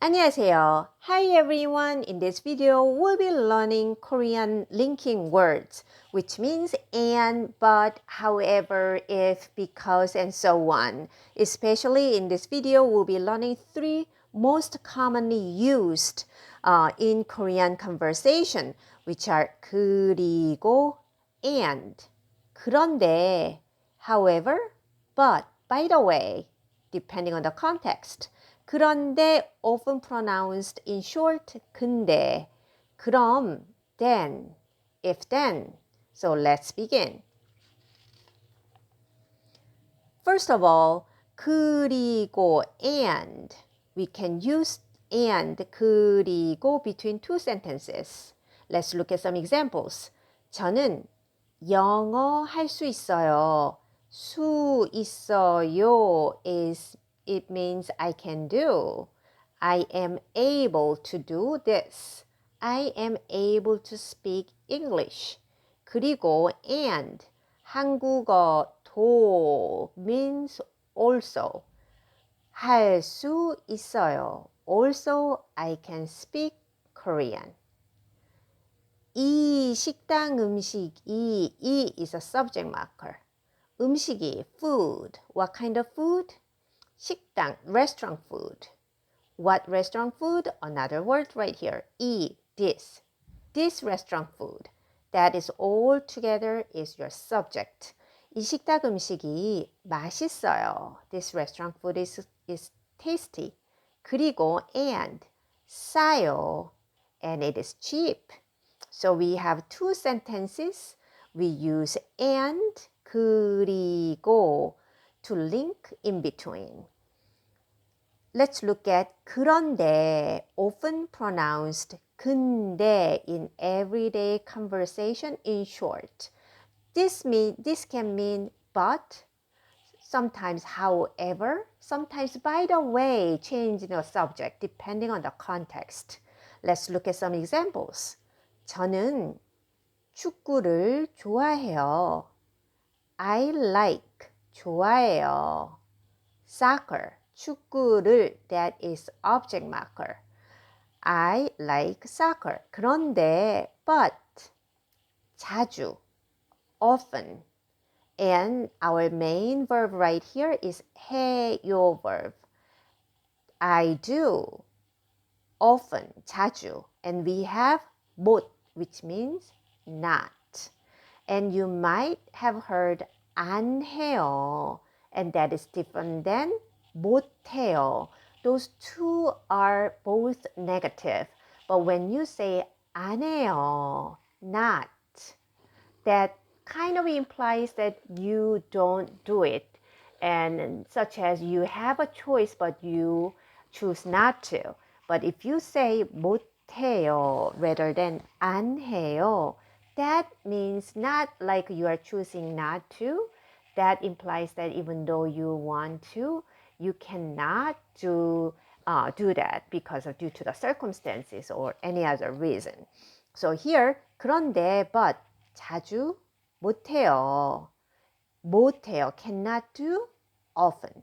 안녕하세요. Hi everyone. In this video, we'll be learning Korean linking words, which means and, but, however, if, because, and so on. Especially in this video, we'll be learning three most commonly used in Korean conversation, which are 그리고, and, 그런데, however, but, by the way, depending on the context. 그런데 often pronounced in short 근데, 그럼, then, if then. So let's begin. First of all, 그리고 and. We can use and 그리고 between two sentences. Let's look at some examples. 저는 영어 할 수 있어요. 수 있어요 is it means I can do. I am able to do this. I am able to speak English. 그리고 and 한국어도 means also. 할 수 있어요. Also, I can speak Korean. 이 식당 음식이 이 is a subject marker. 음식이 food. What kind of food? 식당, restaurant food. What restaurant food? Another word right here. 이, this. This restaurant food. That is all together is your subject. 이 식당 음식이 맛있어요. This restaurant food is tasty. 그리고 and 싸요. And it is cheap. So we have two sentences. We use and 그리고 to link in between. Let's look at 그런데, often pronounced 근데 in everyday conversation in short. This can mean but, sometimes however, sometimes by the way, changing the subject depending on the context. Let's look at some examples. 저는 축구를 좋아해요. I like, 좋아해요. Soccer, 축구를, that is object marker. I like soccer. 그런데, but, 자주, often. And our main verb right here is 해요 verb. I do, often, 자주. And we have 못, which means not. And you might have heard 안 해요. And that is different than 못해요. Those two are both negative. But when you say 안 해요, not, that kind of implies that you don't do it. And such as you have a choice, but you choose not to. But if you say 못해요 rather than 안 해요, that means not like you are choosing not to. That implies that even though you want to, you cannot do that because of due to the circumstances or any other reason. So here, 그런데, but, 자주 못해요. 못해요, cannot do, often.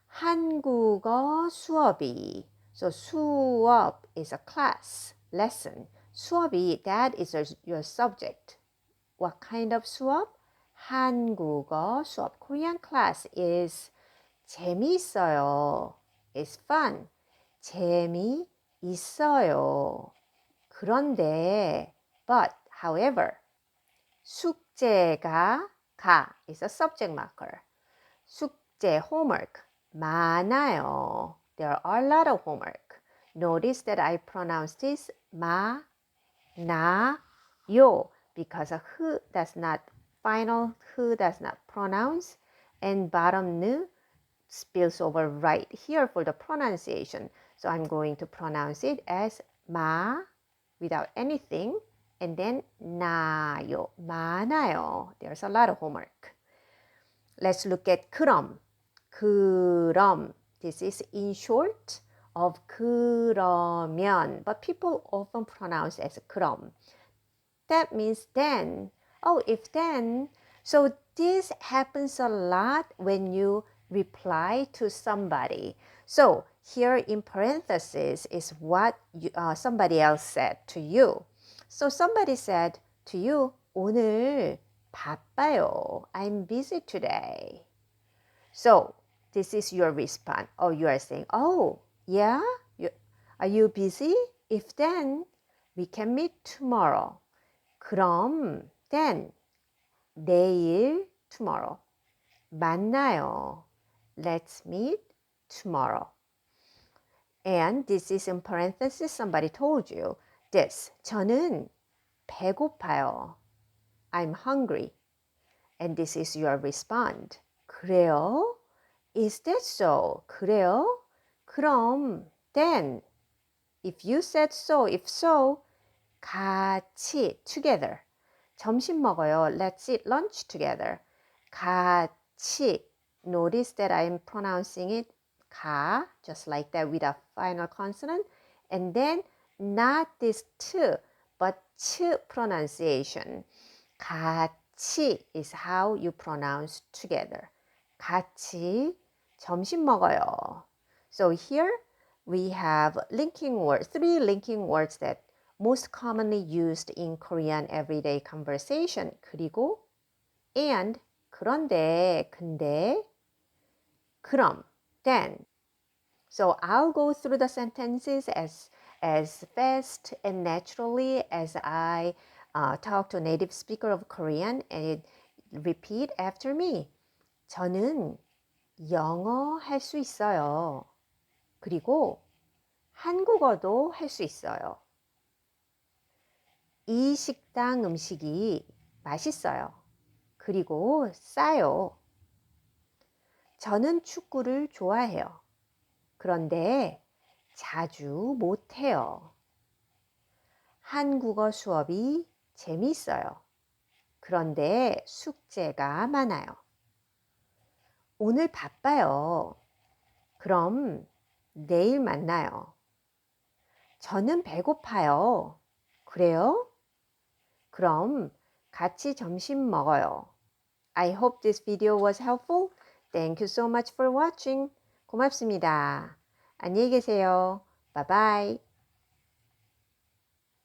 한국어 수업이. So 수업 is a class, lesson. 수업이, that is your subject. What kind of 수업? 한국어 수업. Korean class is 재미있어요. It's fun. 재미있어요. 그런데, but, however, 숙제가 가 is a subject marker. 숙제, homework, 많아요. There are a lot of homework. Notice that I pronounce this 마, 나, 요 because a 흐 does not, final 흐 does not pronounce, and bottom 느 spills over right here for the pronunciation. So I'm going to pronounce it as 마 without anything, and then 나요, 많아요. There's a lot of homework. Let's look at 그럼. 그럼. This is in short of 그러면, but people often pronounce as 그럼. That means then. Oh, if then. So this happens a lot when you reply to somebody. So here in parentheses is what somebody else said to you. So somebody said to you, 오늘 바빠요. I'm busy today. So this is your response. Or you are saying, oh, yeah? Are you busy? If then, we can meet tomorrow. 그럼 then, 내일 tomorrow. 만나요. Let's meet tomorrow. And this is in parentheses. Somebody told you this. 저는 배고파요. I'm hungry. And this is your response. 그래요? Is that so? 그래요? 그럼 then, if you said so, if so, 같이, together. 점심 먹어요. Let's eat lunch together. 같이. Notice that I'm pronouncing it 가, just like that with a final consonant. And then not this t, but ch pronunciation. 같이 is how you pronounce together. 같이 점심 먹어요. So here we have linking words, 3 linking words that most commonly used in Korean everyday conversation. 그리고 and, 그런데, 근데, 그럼, then. So I'll go through the sentences as fast and naturally as I talk to a native speaker of Korean, and repeat after me. 저는 영어 할 수 있어요. 그리고 한국어도 할 수 있어요. 이 식당 음식이 맛있어요. 그리고 싸요. 저는 축구를 좋아해요. 그런데 자주 못해요. 한국어 수업이 재미있어요. 그런데 숙제가 많아요. 오늘 바빠요. 그럼 내일 만나요. 저는 배고파요. 그래요? 그럼 같이 점심 먹어요. I hope this video was helpful. Thank you so much for watching. 고맙습니다. 안녕히 계세요. Bye bye.